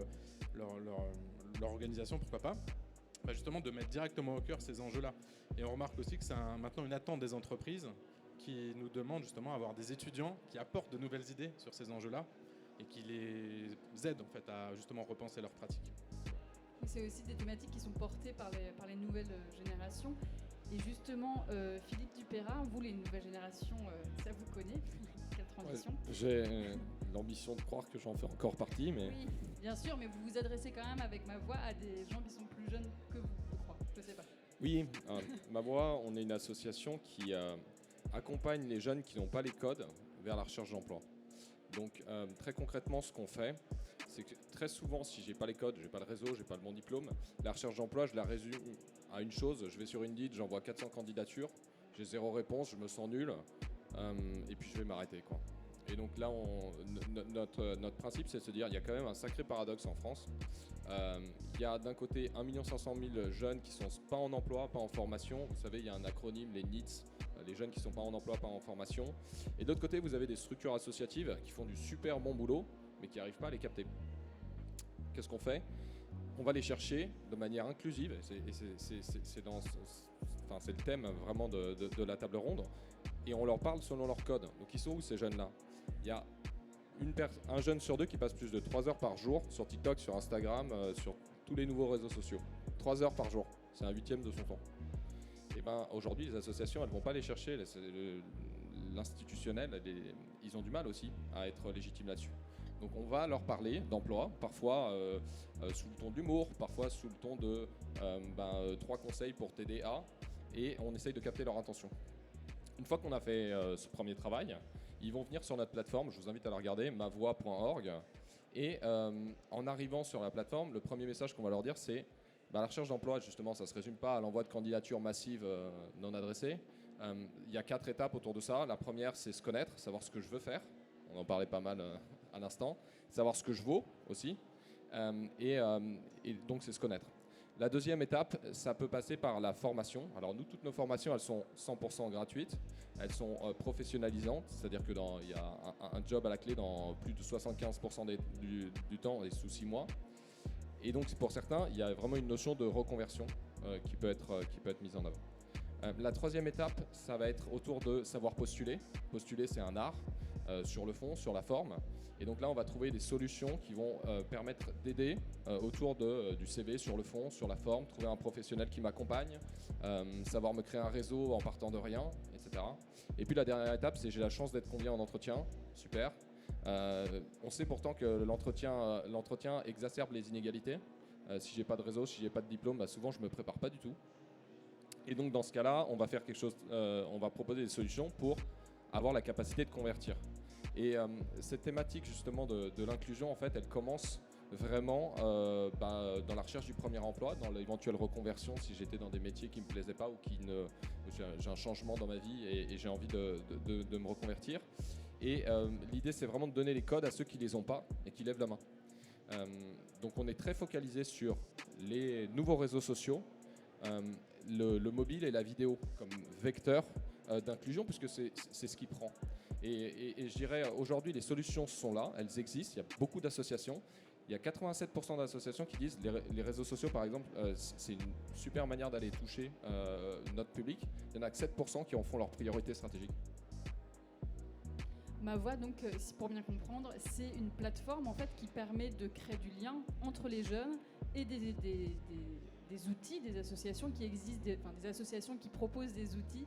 organisation, pourquoi pas, justement de mettre directement au cœur ces enjeux-là. Et on remarque aussi que c'est maintenant une attente des entreprises qui nous demandent justement d'avoir des étudiants qui apportent de nouvelles idées sur ces enjeux-là et qui les aident en fait à justement repenser leurs pratiques. C'est aussi des thématiques qui sont portées par les nouvelles générations. Et justement, Philippe Dupeyrat, vous, les nouvelles générations, ça vous connaît? Quelle transition? J'ai l'ambition de croire que j'en fais encore partie, mais... Oui, bien sûr, mais vous vous adressez quand même avec Ma Voix à des gens qui sont plus jeunes que vous, je crois. Je sais pas. Oui, Ma Voix, on est une association qui accompagne les jeunes qui n'ont pas les codes vers la recherche d'emploi. Donc, très concrètement, ce qu'on fait, c'est que très souvent, si j'ai pas les codes, j'ai pas le réseau, j'ai pas le bon diplôme, la recherche d'emploi, je la résume à une chose. Je vais sur Indeed, j'envoie 400 candidatures, j'ai 0 réponse, je me sens nul, et puis je vais m'arrêter, quoi. Et donc là, notre principe, c'est de se dire, il y a quand même un sacré paradoxe en France. Il y a d'un côté 1 500 000 jeunes qui ne sont pas en emploi, pas en formation. Vous savez, il y a un acronyme, les NEETs, les jeunes qui ne sont pas en emploi, pas en formation. Et de l'autre côté, vous avez des structures associatives qui font du super bon boulot, mais qui n'arrivent pas à les capter. Qu'est-ce qu'on fait? On va les chercher de manière inclusive, et c'est le thème vraiment de la table ronde, et on leur parle selon leur code. Donc ils sont où ces jeunes-là? Il y a un jeune sur 2 qui passe plus de 3 heures par jour sur TikTok, sur Instagram, sur tous les nouveaux réseaux sociaux. 3 heures par jour, c'est 1/8 de son temps. Et aujourd'hui, les associations, elles ne vont pas les chercher. L'institutionnel, ils ont du mal aussi à être légitimes là-dessus. Donc on va leur parler d'emploi, parfois sous le ton de l'humour, parfois sous le ton de 3 conseils pour t'aider à, et on essaye de capter leur attention. Une fois qu'on a fait ce premier travail, ils vont venir sur notre plateforme, je vous invite à la regarder, mavoix.org, et en arrivant sur la plateforme, le premier message qu'on va leur dire, c'est la recherche d'emploi, justement, ça ne se résume pas à l'envoi de candidatures massives non adressées. Il y a 4 étapes autour de ça. La première, c'est se connaître, savoir ce que je veux faire. On en parlait pas mal à l'instant. Savoir ce que je vaux aussi. Et donc, c'est se connaître. La deuxième étape, ça peut passer par la formation. Alors nous, toutes nos formations, elles sont 100% gratuites. Elles sont professionnalisantes, c'est-à-dire qu'il y a un job à la clé dans plus de 75% du temps et sous 6 mois. Et donc pour certains, il y a vraiment une notion de reconversion qui peut être mise en avant. La troisième étape, ça va être autour de savoir postuler. Postuler, c'est un art, sur le fond, sur la forme. Et donc là, on va trouver des solutions qui vont permettre d'aider autour du CV, sur le fond, sur la forme, trouver un professionnel qui m'accompagne, savoir me créer un réseau en partant de rien, etc. Et puis la dernière étape, c'est j'ai la chance d'être convié en entretien. Super. On sait pourtant que l'entretien exacerbe les inégalités. Si j'ai pas de réseau, si j'ai pas de diplôme, souvent je me prépare pas du tout. Et donc dans ce cas-là, on va faire quelque chose, on va proposer des solutions pour avoir la capacité de convertir. Et cette thématique justement de l'inclusion, en fait, elle commence vraiment dans la recherche du premier emploi, dans l'éventuelle reconversion si j'étais dans des métiers qui me plaisaient pas ou j'ai un changement dans ma vie et j'ai envie de me reconvertir. Et l'idée, c'est vraiment de donner les codes à ceux qui les ont pas et qui lèvent la main. Donc on est très focalisé sur les nouveaux réseaux sociaux, le mobile et la vidéo comme vecteur d'inclusion, puisque c'est ce qui prend. Et je dirais, aujourd'hui, les solutions sont là, elles existent, il y a beaucoup d'associations. Il y a 87% d'associations qui disent les réseaux sociaux, par exemple, c'est une super manière d'aller toucher notre public. Il y en a que 7% qui en font leur priorité stratégique. Ma Voix, donc, pour bien comprendre, c'est une plateforme en fait qui permet de créer du lien entre les jeunes et des des outils, des associations qui existent, des associations qui proposent des outils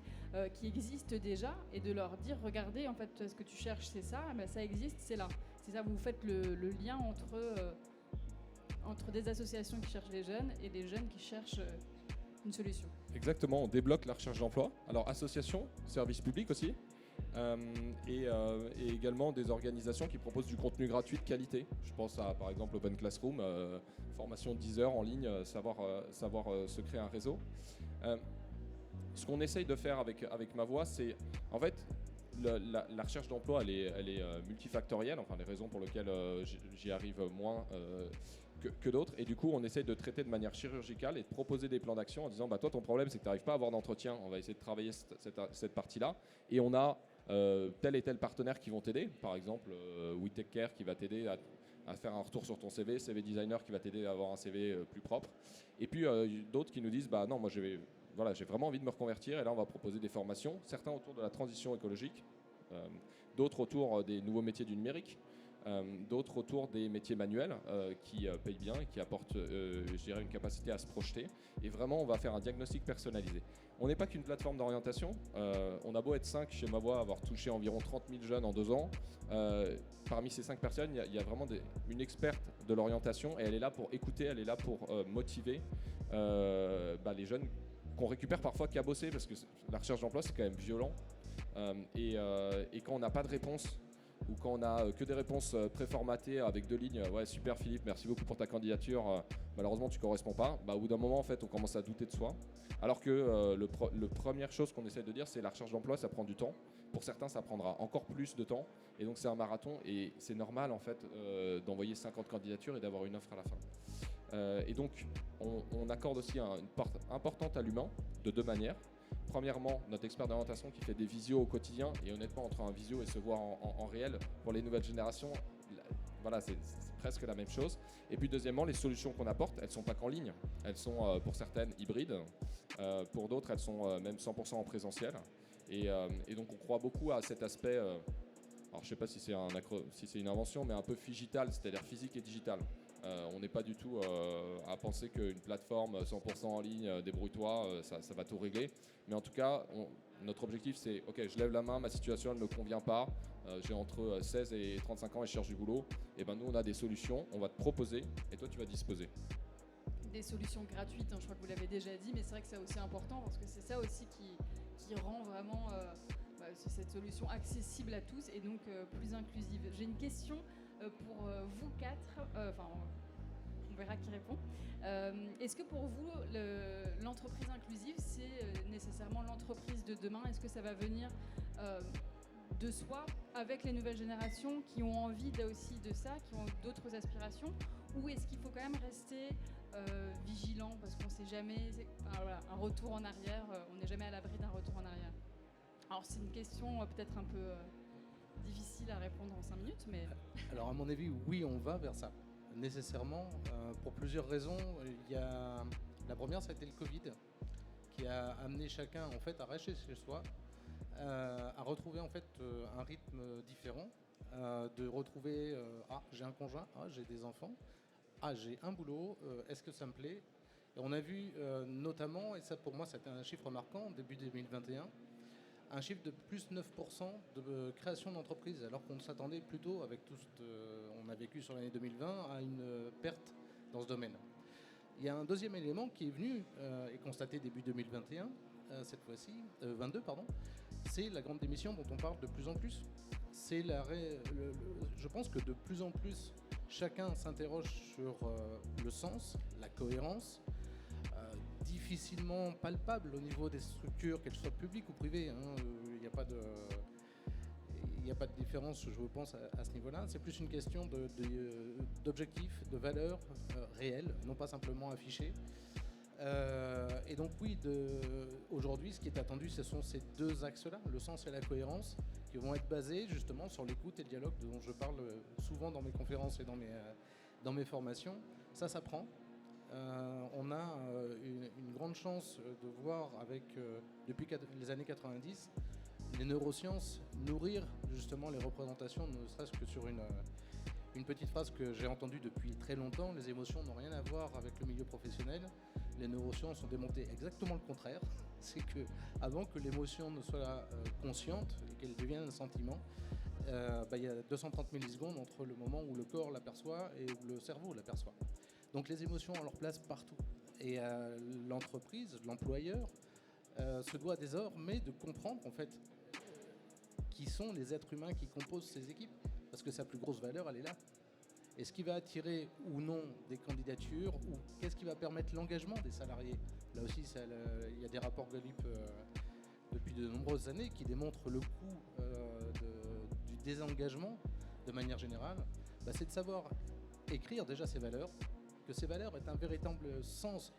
qui existent déjà, et de leur dire, regardez, en fait, ce que tu cherches, c'est ça, ben, ça existe, c'est là. C'est ça, vous faites le lien entre des associations qui cherchent les jeunes et des jeunes qui cherchent une solution. Exactement, on débloque la recherche d'emploi. Alors associations, services publics aussi, et également des organisations qui proposent du contenu gratuit de qualité. Je pense à par exemple Open Classroom, formation 10 heures en ligne, savoir se créer un réseau. Ce qu'on essaye de faire avec Ma Voix, c'est en fait la recherche d'emploi, elle est multifactorielle, enfin les raisons pour lesquelles j'y arrive moins que d'autres, et du coup on essaye de traiter de manière chirurgicale et de proposer des plans d'action en disant toi ton problème c'est que tu n'arrives pas à avoir d'entretien, on va essayer de travailler cette partie-là, et on a tel et tel partenaire qui vont t'aider, par exemple We Take Care qui va t'aider à faire un retour sur ton CV, CV Designer qui va t'aider à avoir un CV plus propre, et puis d'autres qui nous disent non moi j'ai vraiment envie de me reconvertir, et là on va proposer des formations, certains autour de la transition écologique, d'autres autour des nouveaux métiers du numérique, d'autres autour des métiers manuels qui payent bien et qui apportent je dirais une capacité à se projeter, et vraiment on va faire un diagnostic personnalisé. On n'est pas qu'une plateforme d'orientation, on a beau être 5 chez Ma Voix, avoir touché environ 30 000 jeunes en 2 ans, parmi ces 5 personnes il y a vraiment une experte de l'orientation, et elle est là pour écouter, elle est là pour motiver les jeunes qu'on récupère parfois cabossés, parce que la recherche d'emploi c'est quand même violent, et quand on n'a pas de réponse, ou quand on a que des réponses préformatées avec 2 lignes, ouais super Philippe, merci beaucoup pour ta candidature, malheureusement tu corresponds pas, au bout d'un moment en fait on commence à douter de soi, alors que la première chose qu'on essaie de dire, c'est la recherche d'emploi, ça prend du temps, pour certains ça prendra encore plus de temps, et donc c'est un marathon, et c'est normal en fait d'envoyer 50 candidatures et d'avoir une offre à la fin. Et donc on accorde aussi une part importante à l'humain de 2 manières. Premièrement, notre expert d'orientation qui fait des visios au quotidien, et honnêtement entre un visio et se voir en réel, pour les nouvelles générations, voilà, c'est presque la même chose. Et puis deuxièmement, les solutions qu'on apporte, elles ne sont pas qu'en ligne, elles sont pour certaines hybrides, pour d'autres elles sont même 100% en présentiel, et donc on croit beaucoup à cet aspect, alors je ne sais pas si c'est une invention, mais un peu figital, c'est-à-dire physique et digital. On n'est pas du tout à penser qu'une plateforme 100% en ligne, débrouille-toi, ça va tout régler. Mais en tout cas, notre objectif c'est, ok, je lève la main, ma situation ne me convient pas, j'ai entre 16 et 35 ans et je cherche du boulot. Et ben nous on a des solutions, on va te proposer et toi tu vas disposer. Des solutions gratuites, je crois que vous l'avez déjà dit, mais c'est vrai que c'est aussi important parce que c'est ça aussi qui rend vraiment cette solution accessible à tous et donc plus inclusive. J'ai une question pour vous 4, on verra qui répond. Est-ce que pour vous, l'entreprise inclusive, c'est nécessairement l'entreprise de demain? Est-ce que ça va venir de soi avec les nouvelles générations qui ont envie aussi de ça, qui ont d'autres aspirations? Ou est-ce qu'il faut quand même rester vigilant parce qu'on ne sait jamais, un retour en arrière, on n'est jamais à l'abri d'un retour en arrière? Alors c'est une question peut-être un peu difficile à répondre en 5 minutes, mais... Alors à mon avis, oui, on va vers ça, nécessairement, pour plusieurs raisons. La première, ça a été le Covid, qui a amené chacun en fait à rester chez soi, à retrouver en fait un rythme différent, de retrouver j'ai un conjoint, j'ai des enfants, j'ai un boulot, est-ce que ça me plaît? Et on a vu notamment, et ça pour moi c'était un chiffre marquant, début 2021, un chiffre de plus 9% de création d'entreprises, alors qu'on s'attendait plutôt, avec tout ce qu'on a vécu sur l'année 2020, à une perte dans ce domaine. Il y a un deuxième élément qui est venu et constaté début 2021, cette fois-ci, 22 pardon, c'est la grande démission dont on parle de plus en plus. C'est je pense que de plus en plus, chacun s'interroge sur le sens, la cohérence, difficilement palpable au niveau des structures, qu'elles soient publiques ou privées. Il n'y a pas de différence, je pense, à ce niveau-là. C'est plus une question d'objectifs, de valeurs réelles, non pas simplement affichées. Et donc oui, aujourd'hui, ce qui est attendu, ce sont ces 2 axes-là, le sens et la cohérence, qui vont être basés justement sur l'écoute et le dialogue dont je parle souvent dans mes conférences et dans mes formations. Ça s'apprend. On a une grande chance de voir depuis les années 90 les neurosciences nourrir justement les représentations, ne serait-ce que sur une petite phrase que j'ai entendue depuis très longtemps: les émotions n'ont rien à voir avec le milieu professionnel, les neurosciences ont démontré exactement le contraire. C'est que avant que l'émotion ne soit consciente et qu'elle devienne un sentiment, il y a 230 millisecondes entre le moment où le corps l'aperçoit et où le cerveau l'aperçoit. Donc les émotions ont leur place partout. Et l'entreprise, l'employeur, se doit désormais de comprendre en fait qui sont les êtres humains qui composent ces équipes, parce que sa plus grosse valeur, elle est là. Et ce qui va attirer ou non des candidatures, ou qu'est-ce qui va permettre l'engagement des salariés. Là aussi, il y a des rapports Gallup depuis de nombreuses années qui démontrent le coût du désengagement de manière générale. C'est de savoir écrire déjà ces valeurs, que ces valeurs aient un véritable sens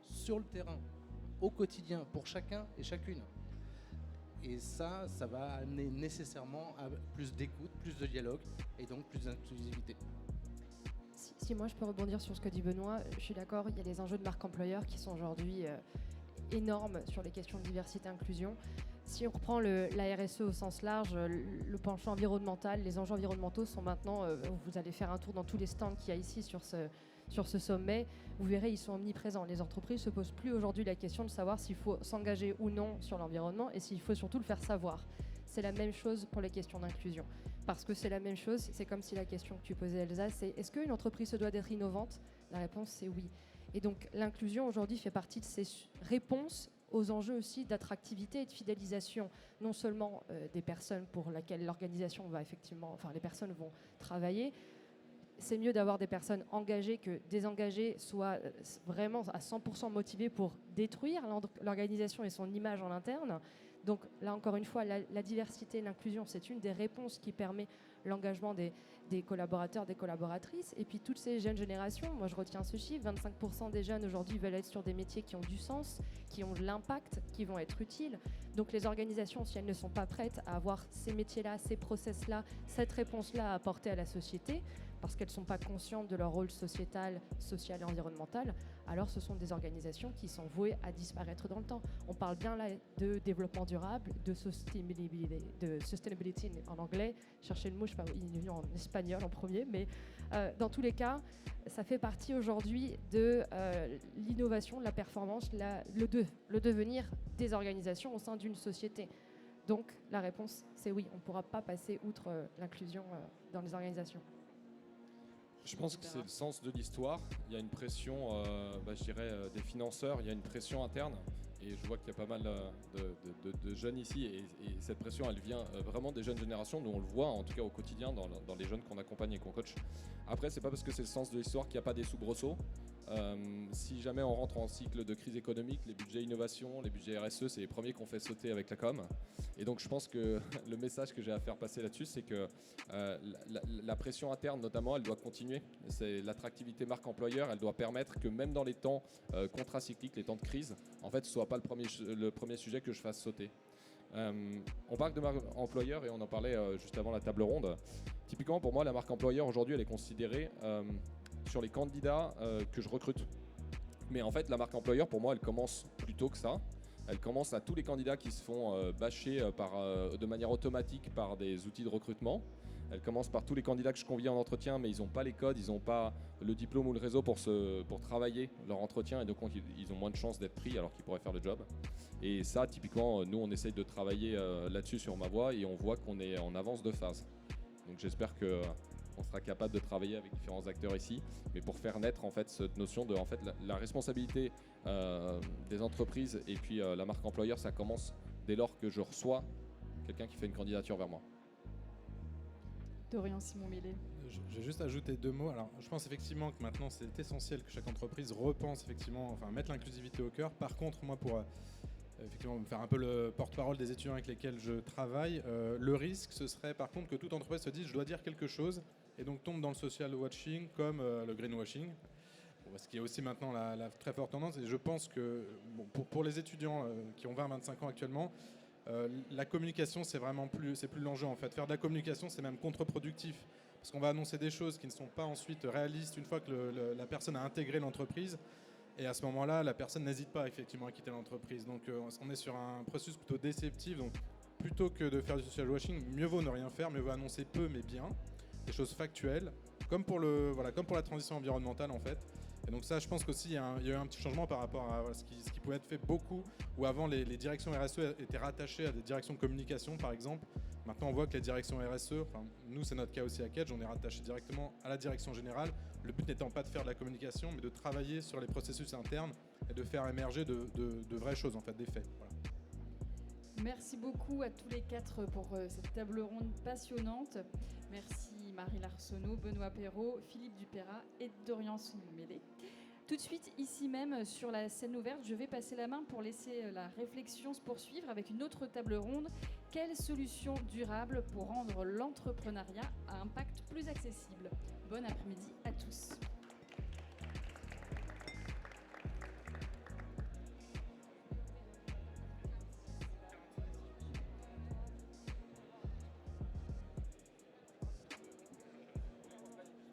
sur le terrain, au quotidien, pour chacun et chacune. Et ça va amener nécessairement à plus d'écoute, plus de dialogue et donc plus d'inclusivité. Si moi je peux rebondir sur ce que dit Benoît, je suis d'accord, il y a les enjeux de marque employeur qui sont aujourd'hui énormes sur les questions de diversité et inclusion. Si on reprend la RSE au sens large, le penchant environnemental, les enjeux environnementaux sont maintenant, vous allez faire un tour dans tous les stands qu'il y a ici sur ce sommet, vous verrez, ils sont omniprésents. Les entreprises ne se posent plus aujourd'hui la question de savoir s'il faut s'engager ou non sur l'environnement et s'il faut surtout le faire savoir. C'est la même chose pour les questions d'inclusion. Parce que c'est la même chose, c'est comme si la question que tu posais, Elsa, c'est est-ce qu'une entreprise se doit d'être innovante ? La réponse, c'est oui. Et donc l'inclusion aujourd'hui fait partie de ces réponses aux enjeux aussi d'attractivité et de fidélisation, non seulement des personnes pour lesquelles l'organisation va les personnes vont travailler. C'est mieux d'avoir des personnes engagées que désengagées, soit vraiment à 100% motivées pour détruire l'organisation et son image en interne. Donc là, encore une fois, la diversité et l'inclusion, c'est une des réponses qui permet l'engagement des collaborateurs, des collaboratrices. Et puis toutes ces jeunes générations, moi je retiens ce chiffre, 25% des jeunes aujourd'hui veulent être sur des métiers qui ont du sens, qui ont de l'impact, qui vont être utiles. Donc les organisations, si elles ne sont pas prêtes à avoir ces métiers-là, ces process-là, cette réponse-là à apporter à la société, parce qu'elles ne sont pas conscientes de leur rôle sociétal, social et environnemental, alors ce sont des organisations qui sont vouées à disparaître dans le temps. On parle bien là de développement durable, de sustainability en anglais, cherchez le mot, je ne sais pas, il est venu en espagnol en premier, mais dans tous les cas, ça fait partie aujourd'hui de l'innovation, de la performance, le devenir des organisations au sein d'une société. Donc la réponse, c'est oui, on ne pourra pas passer outre l'inclusion dans les organisations. Je pense que c'est le sens de l'histoire. Il y a une pression, je dirais, des financeurs, il y a une pression interne. Et je vois qu'il y a pas mal de jeunes ici. Et cette pression, elle vient vraiment des jeunes générations. Nous, on le voit, en tout cas au quotidien, dans les jeunes qu'on accompagne et qu'on coach. Après, c'est pas parce que c'est le sens de l'histoire qu'il n'y a pas des soubresauts. Si jamais on rentre en cycle de crise économique, les budgets innovation, les budgets RSE, c'est les premiers qu'on fait sauter avec la com. Et donc je pense que le message que j'ai à faire passer là-dessus, c'est que la pression interne notamment, elle doit continuer. C'est l'attractivité marque employeur, elle doit permettre que même dans les temps contracycliques, les temps de crise, en fait, ce ne soit pas le premier sujet que je fasse sauter. On parle de marque employeur et on en parlait juste avant la table ronde. Typiquement pour moi, la marque employeur aujourd'hui, elle est considérée sur les candidats que je recrute. Mais en fait, la marque employeur, pour moi, elle commence plus tôt que ça. Elle commence à tous les candidats qui se font bâcher de manière automatique par des outils de recrutement. Elle commence par tous les candidats que je convie en entretien, mais ils n'ont pas les codes, ils n'ont pas le diplôme ou le réseau pour travailler leur entretien, et donc ils ont moins de chances d'être pris alors qu'ils pourraient faire le job. Et ça, typiquement, nous, on essaye de travailler là-dessus sur Ma Voix et on voit qu'on est en avance de phase. Donc j'espère qu'on sera capable de travailler avec différents acteurs ici, mais pour faire naître en fait cette notion de la responsabilité des entreprises et puis la marque employeur, ça commence dès lors que je reçois quelqu'un qui fait une candidature vers moi. Dorian Simon-Millet. Je vais juste ajouter 2 mots. Alors, je pense effectivement que maintenant c'est essentiel que chaque entreprise repense mettre l'inclusivité au cœur. Par contre, moi pour effectivement me faire un peu le porte-parole des étudiants avec lesquels je travaille, le risque ce serait par contre que toute entreprise se dise je dois dire quelque chose et donc tombe dans le social watching comme le greenwashing. Ce qui est aussi maintenant la très forte tendance, et je pense que pour les étudiants qui ont 20-25 ans actuellement, la communication c'est plus l'enjeu en fait. Faire de la communication c'est même contre-productif parce qu'on va annoncer des choses qui ne sont pas ensuite réalistes une fois que la personne a intégré l'entreprise, et à ce moment-là la personne n'hésite pas effectivement à quitter l'entreprise. Donc on est sur un processus plutôt déceptif, donc plutôt que de faire du social washing, mieux vaut ne rien faire, mieux vaut annoncer peu mais bien, des choses factuelles, comme pour la transition environnementale en fait. Et donc ça, je pense qu'aussi il y a eu un petit changement par rapport à ce qui pouvait être fait beaucoup, où avant les directions RSE étaient rattachées à des directions de communication par exemple. Maintenant on voit que les directions RSE, enfin nous c'est notre cas aussi à Kedge, on est rattaché directement à la direction générale. Le but n'étant pas de faire de la communication, mais de travailler sur les processus internes et de faire émerger de vraies choses en fait, des faits. Voilà. Merci beaucoup à tous les 4 pour cette table ronde passionnante. Merci Marie Larsonneau, Benoît Perrault, Philippe Dupérat et Dorian Soumélé. Tout de suite, ici même, sur la scène ouverte, je vais passer la main pour laisser la réflexion se poursuivre avec une autre table ronde. Quelles solutions durables pour rendre l'entrepreneuriat à impact plus accessible ? Bon après-midi à tous.